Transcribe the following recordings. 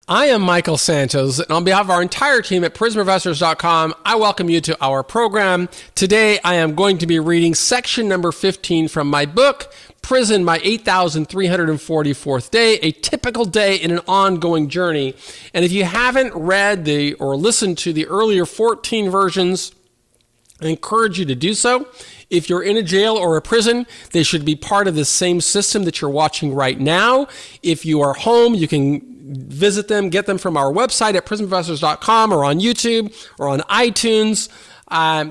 I am Michael Santos, and on behalf of our entire team at PrisonInvestors.com, I welcome you to our program. Today, I am going to be reading section number 15 from my book, Prison, My 8,344th Day, a typical day in an ongoing journey. And if you haven't read or listened to the earlier 14 versions, I encourage you to do so. If you're in a jail or a prison, they should be part of the same system that you're watching right now. If you are home, you can visit them, get them from our website at PrisonInvestors.com or on YouTube or on iTunes.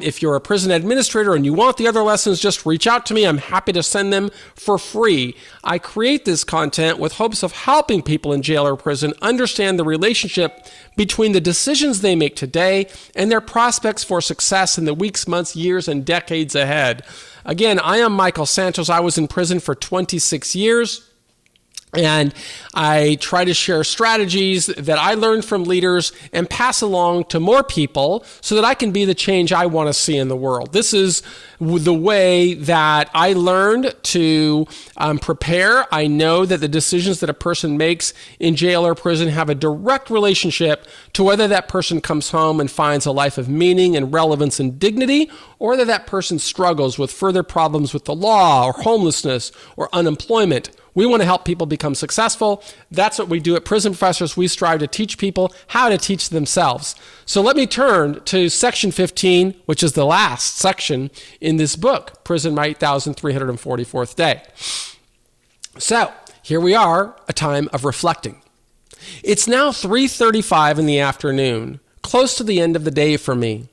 If you're a prison administrator and you want the other lessons, just reach out to me. I'm happy to send them for free. I create this content with hopes of helping people in jail or prison understand the relationship between the decisions they make today and their prospects for success in the weeks, months, years, and decades ahead. Again, I am Michael Santos. I was in prison for 26 years. And I try to share strategies that I learned from leaders and pass along to more people so that I can be the change I want to see in the world. This is the way that I learned to prepare. I know that the decisions that a person makes in jail or prison have a direct relationship to whether that person comes home and finds a life of meaning and relevance and dignity, or whether that person struggles with further problems with the law or homelessness or unemployment. We want to help people become successful. That's what we do at Prison Professors. We strive to teach people how to teach themselves. So let me turn to section 15, which is the last section in this book, Prison, My 8,344th Day. So here we are, a time of reflecting. It's now 3:35 in the afternoon, close to the end of the day for me.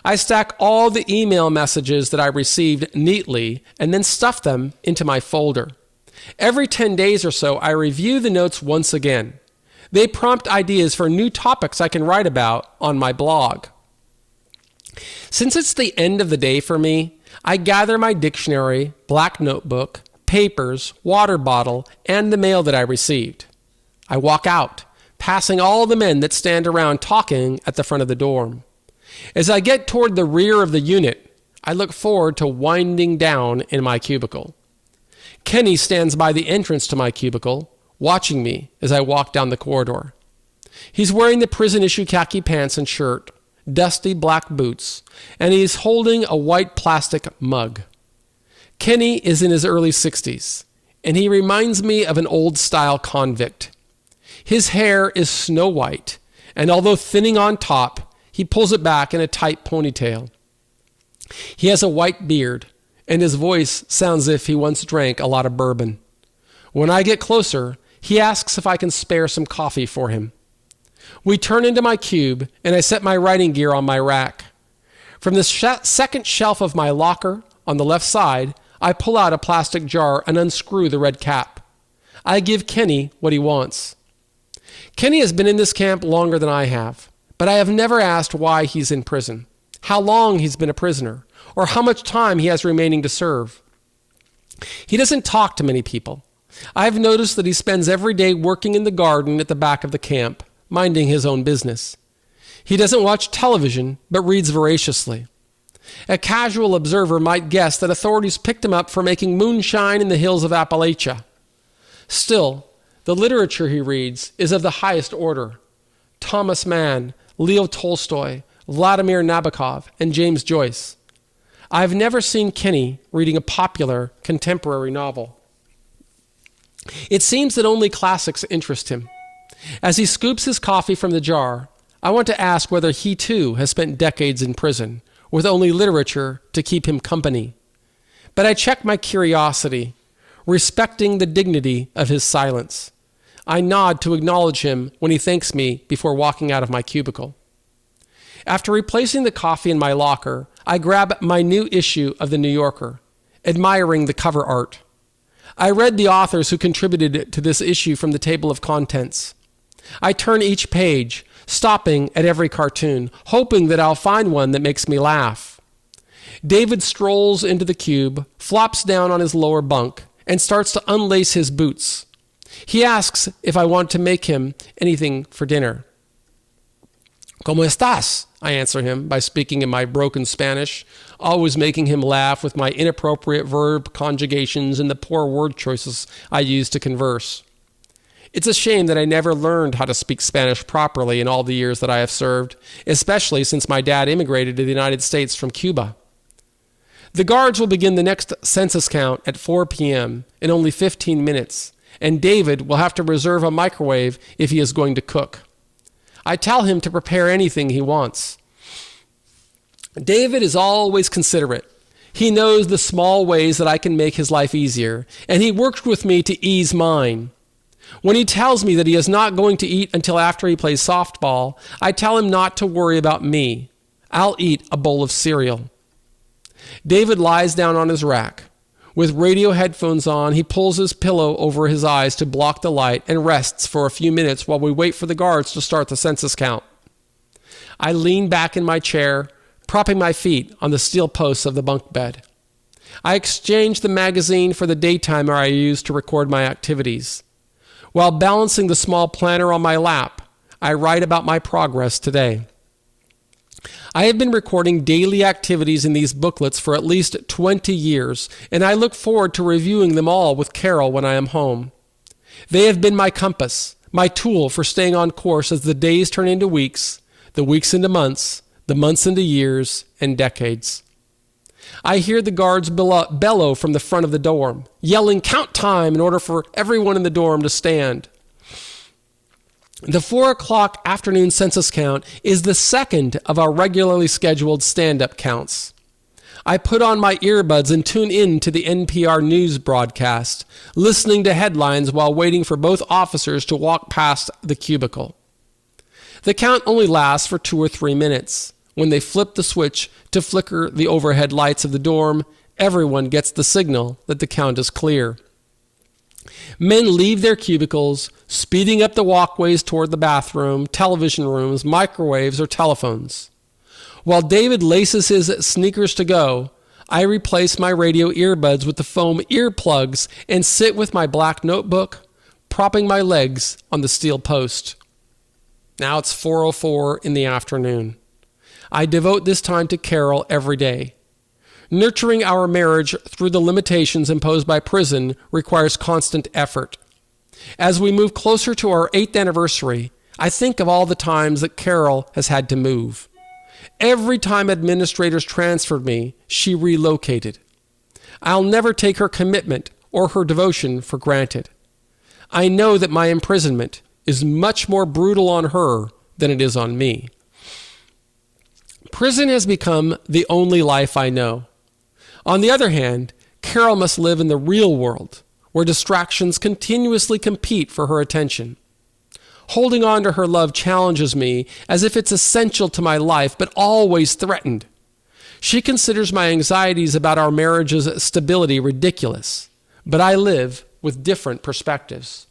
I stack all the email messages that I received neatly and then stuff them into my folder. Every 10 days or so, I review the notes once again. They prompt ideas for new topics I can write about on my blog. Since it's the end of the day for me, I gather my dictionary, black notebook, papers, water bottle, and the mail that I received. I walk out, passing all the men that stand around talking at the front of the dorm. As I get toward the rear of the unit, I look forward to winding down in my cubicle. Kenny stands by the entrance to my cubicle, watching me as I walk down the corridor. He's wearing the prison-issue khaki pants and shirt, dusty black boots, and he's holding a white plastic mug. Kenny is in his early 60s, and he reminds me of an old-style convict. His hair is snow white, and although thinning on top, he pulls it back in a tight ponytail. He has a white beard, and his voice sounds as if he once drank a lot of bourbon. When I get closer, he asks if I can spare some coffee for him. We turn into my cube, and I set my writing gear on my rack. From the second shelf of my locker, on the left side, I pull out a plastic jar and unscrew the red cap. I give Kenny what he wants. Kenny has been in this camp longer than I have, but I have never asked why he's in prison, how long he's been a prisoner, or how much time he has remaining to serve. He doesn't talk to many people. I've noticed that he spends every day working in the garden at the back of the camp, minding his own business. He doesn't watch television, but reads voraciously. A casual observer might guess that authorities picked him up for making moonshine in the hills of Appalachia. Still, the literature he reads is of the highest order. Thomas Mann, Leo Tolstoy, Vladimir Nabokov, and James Joyce. I've never seen Kenny reading a popular contemporary novel. It seems that only classics interest him. As he scoops his coffee from the jar, I want to ask whether he too has spent decades in prison, with only literature to keep him company. But I check my curiosity, respecting the dignity of his silence. I nod to acknowledge him when he thanks me before walking out of my cubicle. After replacing the coffee in my locker, I grab my new issue of The New Yorker, admiring the cover art. I read the authors who contributed to this issue from the table of contents. I turn each page, stopping at every cartoon, hoping that I'll find one that makes me laugh. David strolls into the cube, flops down on his lower bunk, and starts to unlace his boots. He asks if I want to make him anything for dinner. ¿Cómo estás? I answer him by speaking in my broken Spanish, always making him laugh with my inappropriate verb conjugations and the poor word choices I use to converse. It's a shame that I never learned how to speak Spanish properly in all the years that I have served, especially since my dad immigrated to the United States from Cuba. The guards will begin the next census count at 4 p.m. in only 15 minutes, and David will have to reserve a microwave if he is going to cook. I tell him to prepare anything he wants. David is always considerate. He knows the small ways that I can make his life easier, and he works with me to ease mine. When he tells me that he is not going to eat until after he plays softball, I tell him not to worry about me. I'll eat a bowl of cereal. David lies down on his rack. With radio headphones on, he pulls his pillow over his eyes to block the light and rests for a few minutes while we wait for the guards to start the census count. I lean back in my chair, propping my feet on the steel posts of the bunk bed. I exchange the magazine for the daytimer I use to record my activities. While balancing the small planner on my lap, I write about my progress today. I have been recording daily activities in these booklets for at least 20 years, and I look forward to reviewing them all with Carol when I am home. They have been my compass, my tool for staying on course as the days turn into weeks, the weeks into months, the months into years and decades. I hear the guards bellow from the front of the dorm, yelling count time in order for everyone in the dorm to stand. The 4 o'clock afternoon census count is the second of our regularly scheduled stand-up counts. I put on my earbuds and tune in to the NPR news broadcast, listening to headlines while waiting for both officers to walk past the cubicle. The count only lasts for 2 or 3 minutes. When they flip the switch to flicker the overhead lights of the dorm, everyone gets the signal that the count is clear. Men leave their cubicles, speeding up the walkways toward the bathroom, television rooms, microwaves, or telephones. While David laces his sneakers to go, I replace my radio earbuds with the foam earplugs and sit with my black notebook, propping my legs on the steel post. Now it's 4:04 in the afternoon. I devote this time to Carol every day. Nurturing our marriage through the limitations imposed by prison requires constant effort. As we move closer to our 8th anniversary, I think of all the times that Carol has had to move. Every time administrators transferred me, she relocated. I'll never take her commitment or her devotion for granted. I know that my imprisonment is much more brutal on her than it is on me. Prison has become the only life I know. On the other hand, Carol must live in the real world, where distractions continuously compete for her attention. Holding on to her love challenges me as if it's essential to my life, but always threatened. She considers my anxieties about our marriage's stability ridiculous, but I live with different perspectives.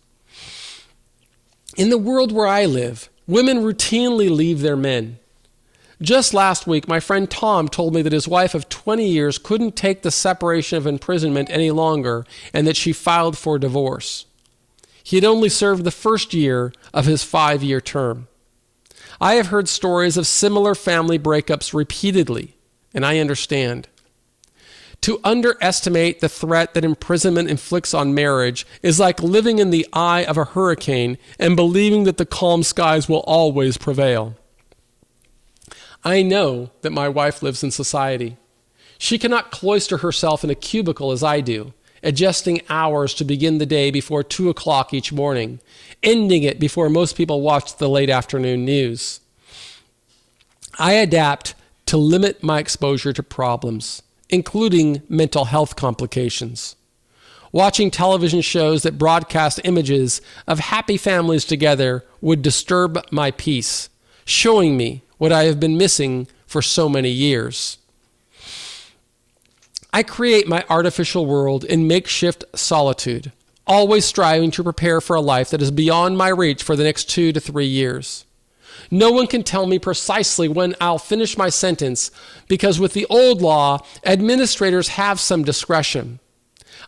In the world where I live, women routinely leave their men. Just last week, my friend Tom told me that his wife of 20 years couldn't take the separation of imprisonment any longer and that she filed for divorce. He had only served the first year of his 5-year term. I have heard stories of similar family breakups repeatedly, and I understand. To underestimate the threat that imprisonment inflicts on marriage is like living in the eye of a hurricane and believing that the calm skies will always prevail. I know that my wife lives in society. She cannot cloister herself in a cubicle as I do, adjusting hours to begin the day before 2 o'clock each morning, ending it before most people watch the late afternoon news. I adapt to limit my exposure to problems, including mental health complications. Watching television shows that broadcast images of happy families together would disturb my peace, showing me what I have been missing for so many years. I create my artificial world in makeshift solitude, always striving to prepare for a life that is beyond my reach for the next 2 to 3 years. No one can tell me precisely when I'll finish my sentence because with the old law, administrators have some discretion.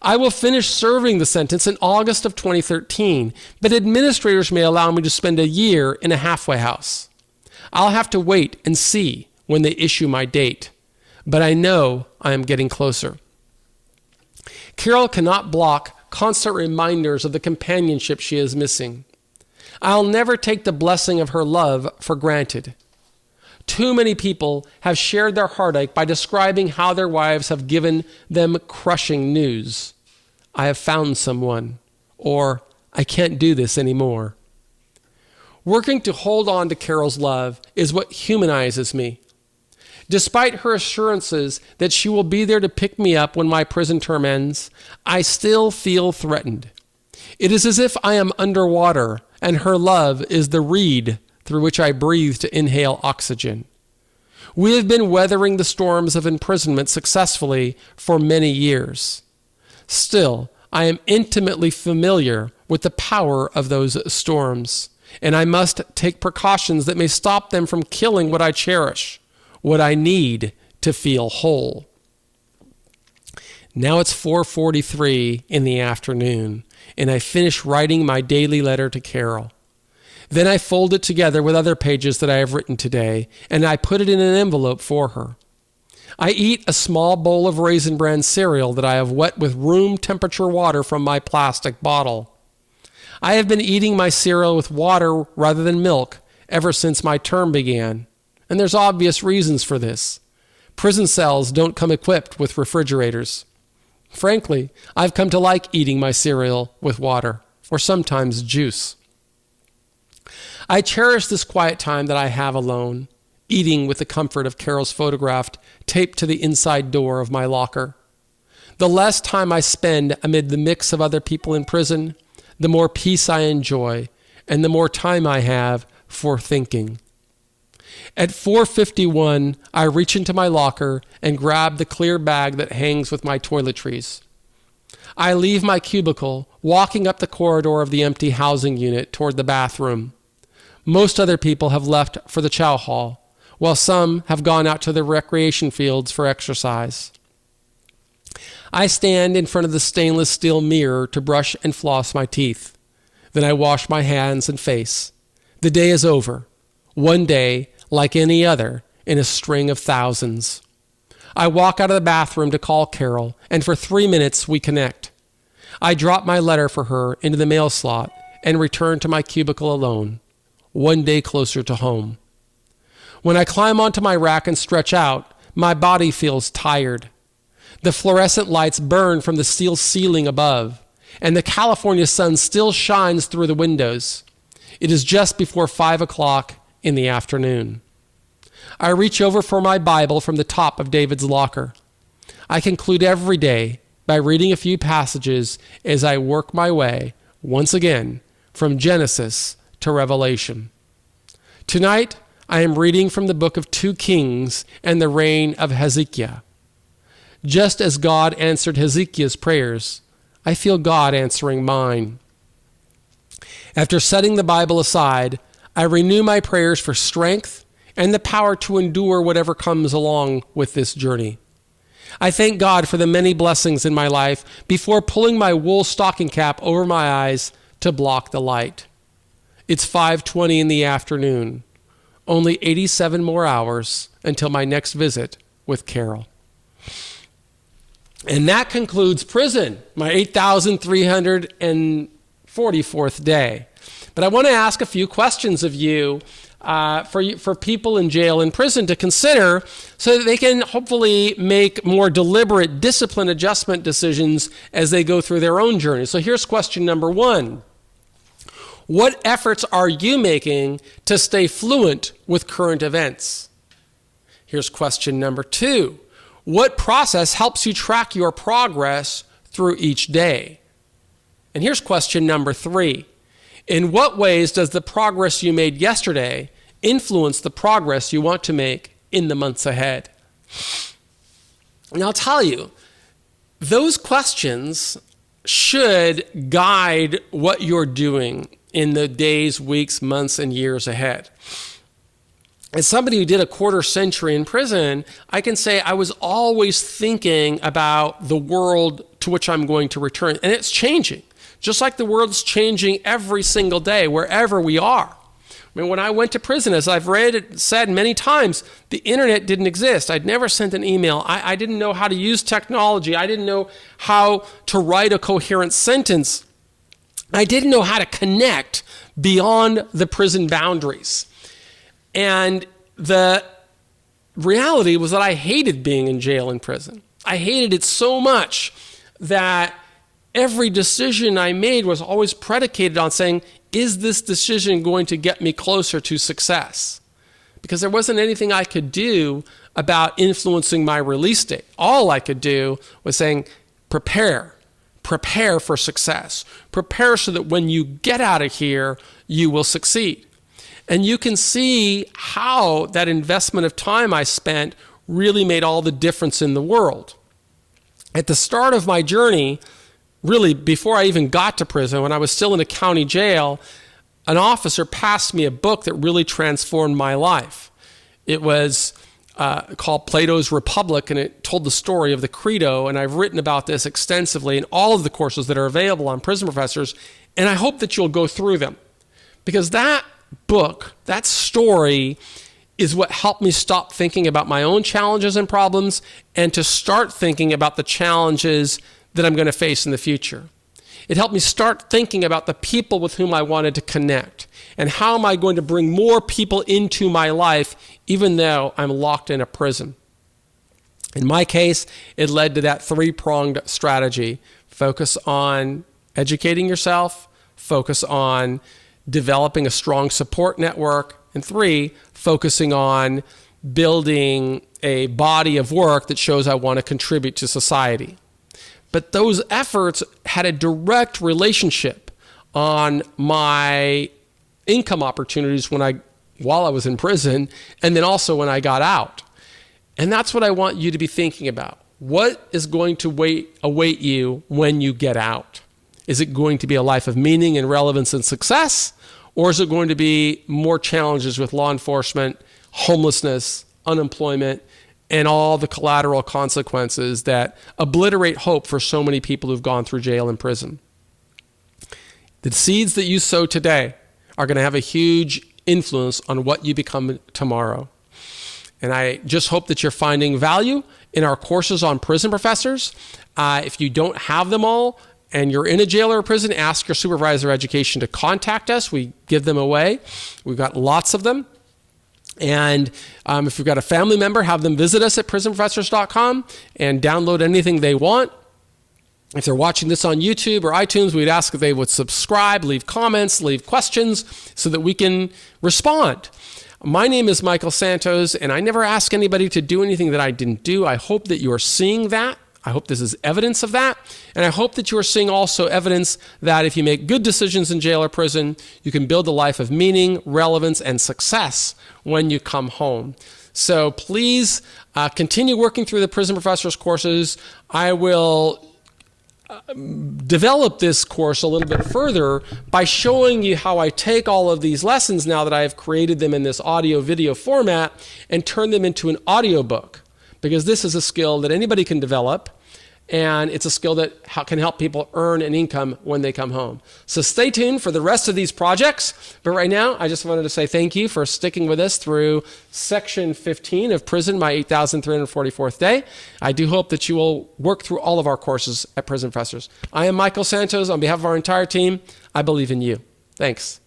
I will finish serving the sentence in August of 2013, but administrators may allow me to spend a year in a halfway house. I'll have to wait and see when they issue my date, but I know I am getting closer. Carol cannot block constant reminders of the companionship she is missing. I'll never take the blessing of her love for granted. Too many people have shared their heartache by describing how their wives have given them crushing news. I have found someone, or I can't do this anymore. Working to hold on to Carol's love is what humanizes me. Despite her assurances that she will be there to pick me up when my prison term ends, I still feel threatened. It is as if I am underwater and her love is the reed through which I breathe to inhale oxygen. We have been weathering the storms of imprisonment successfully for many years. Still, I am intimately familiar with the power of those storms, and I must take precautions that may stop them from killing what I cherish, what I need to feel whole. Now it's 4:43 in the afternoon, and I finish writing my daily letter to Carol. Then I fold it together with other pages that I have written today, and I put it in an envelope for her. I eat a small bowl of Raisin Bran cereal that I have wet with room temperature water from my plastic bottle. I have been eating my cereal with water rather than milk ever since my term began, and there's obvious reasons for this. Prison cells don't come equipped with refrigerators. Frankly, I've come to like eating my cereal with water, or sometimes juice. I cherish this quiet time that I have alone, eating with the comfort of Carol's photograph taped to the inside door of my locker. The less time I spend amid the mix of other people in prison, the more peace I enjoy, and the more time I have for thinking. At 4:51, I reach into my locker and grab the clear bag that hangs with my toiletries. I leave my cubicle, walking up the corridor of the empty housing unit toward the bathroom. Most other people have left for the chow hall, while some have gone out to the recreation fields for exercise. I stand in front of the stainless steel mirror to brush and floss my teeth. Then I wash my hands and face. The day is over. One day, like any other, in a string of thousands. I walk out of the bathroom to call Carol, and for 3 minutes we connect. I drop my letter for her into the mail slot and return to my cubicle alone, one day closer to home. When I climb onto my rack and stretch out, my body feels tired. The fluorescent lights burn from the steel ceiling above, and the California sun still shines through the windows. It is just before 5 o'clock in the afternoon. I reach over for my Bible from the top of David's locker. I conclude every day by reading a few passages as I work my way, once again, from Genesis to Revelation. Tonight, I am reading from the book of 2 Kings and the reign of Hezekiah. Just as God answered Hezekiah's prayers, I feel God answering mine. After setting the Bible aside, I renew my prayers for strength and the power to endure whatever comes along with this journey. I thank God for the many blessings in my life before pulling my wool stocking cap over my eyes to block the light. It's 5:20 in the afternoon. Only 87 more hours until my next visit with Carol. And that concludes prison, my 8,344th day. But I want to ask a few questions of you, for people in jail and prison to consider so that they can hopefully make more deliberate discipline adjustment decisions as they go through their own journey. So here's question number 1. What efforts are you making to stay fluent with current events? Here's question number 2. What process helps you track your progress through each day? And here's question number 3. In what ways does the progress you made yesterday influence the progress you want to make in the months ahead? And I'll tell you, those questions should guide what you're doing in the days, weeks, months, and years ahead. As somebody who did a quarter century in prison, I can say I was always thinking about the world to which I'm going to return. And it's changing, just like the world's changing every single day, wherever we are. I mean, when I went to prison, as I've said many times, the internet didn't exist. I'd never sent an email. I didn't know how to use technology. I didn't know how to write a coherent sentence. I didn't know how to connect beyond the prison boundaries. And the reality was that I hated being in jail and prison. I hated it so much that every decision I made was always predicated on saying, is this decision going to get me closer to success? Because there wasn't anything I could do about influencing my release date. All I could do was saying, prepare for success. Prepare so that when you get out of here, you will succeed. And you can see how that investment of time I spent really made all the difference in the world. At the start of my journey, really before I even got to prison, when I was still in a county jail, an officer passed me a book that really transformed my life. It was called Plato's Republic, and it told the story of the Credo, and I've written about this extensively in all of the courses that are available on Prison Professors, and I hope that you'll go through them. Because that book, that story, is what helped me stop thinking about my own challenges and problems and to start thinking about the challenges that I'm going to face in the future. It helped me start thinking about the people with whom I wanted to connect and how am I going to bring more people into my life even though I'm locked in a prison. In my case, it led to that three-pronged strategy. Focus on educating yourself, focus on developing a strong support network, and 3, focusing on building a body of work that shows I want to contribute to society. But those efforts had a direct relationship on my income opportunities while I was in prison, and then also when I got out. And that's what I want you to be thinking about. What is going to await you when you get out? Is it going to be a life of meaning and relevance and success? Or is it going to be more challenges with law enforcement, homelessness, unemployment, and all the collateral consequences that obliterate hope for so many people who've gone through jail and prison? The seeds that you sow today are going to have a huge influence on what you become tomorrow. And I just hope that you're finding value in our courses on Prison Professors. If you don't have them all, and you're in a jail or a prison, ask your supervisor of education to contact us. We give them away. We've got lots of them. And if you've got a family member, have them visit us at prisonprofessors.com and download anything they want. If they're watching this on YouTube or iTunes, we'd ask if they would subscribe, leave comments, leave questions so that we can respond. My name is Michael Santos, and I never ask anybody to do anything that I didn't do. I hope that you are seeing that. I hope this is evidence of that. And I hope that you are seeing also evidence that if you make good decisions in jail or prison, you can build a life of meaning, relevance, and success when you come home. So please continue working through the Prison Professors courses. I will develop this course a little bit further by showing you how I take all of these lessons now that I have created them in this audio video format and turn them into an audiobook. Because this is a skill that anybody can develop, and it's a skill that can help people earn an income when they come home. So stay tuned for the rest of these projects. But right now, I just wanted to say thank you for sticking with us through section 15 of Prison, my 8,344th day. I do hope that you will work through all of our courses at Prison Professors. I am Michael Santos. On behalf of our entire team, I believe in you. Thanks.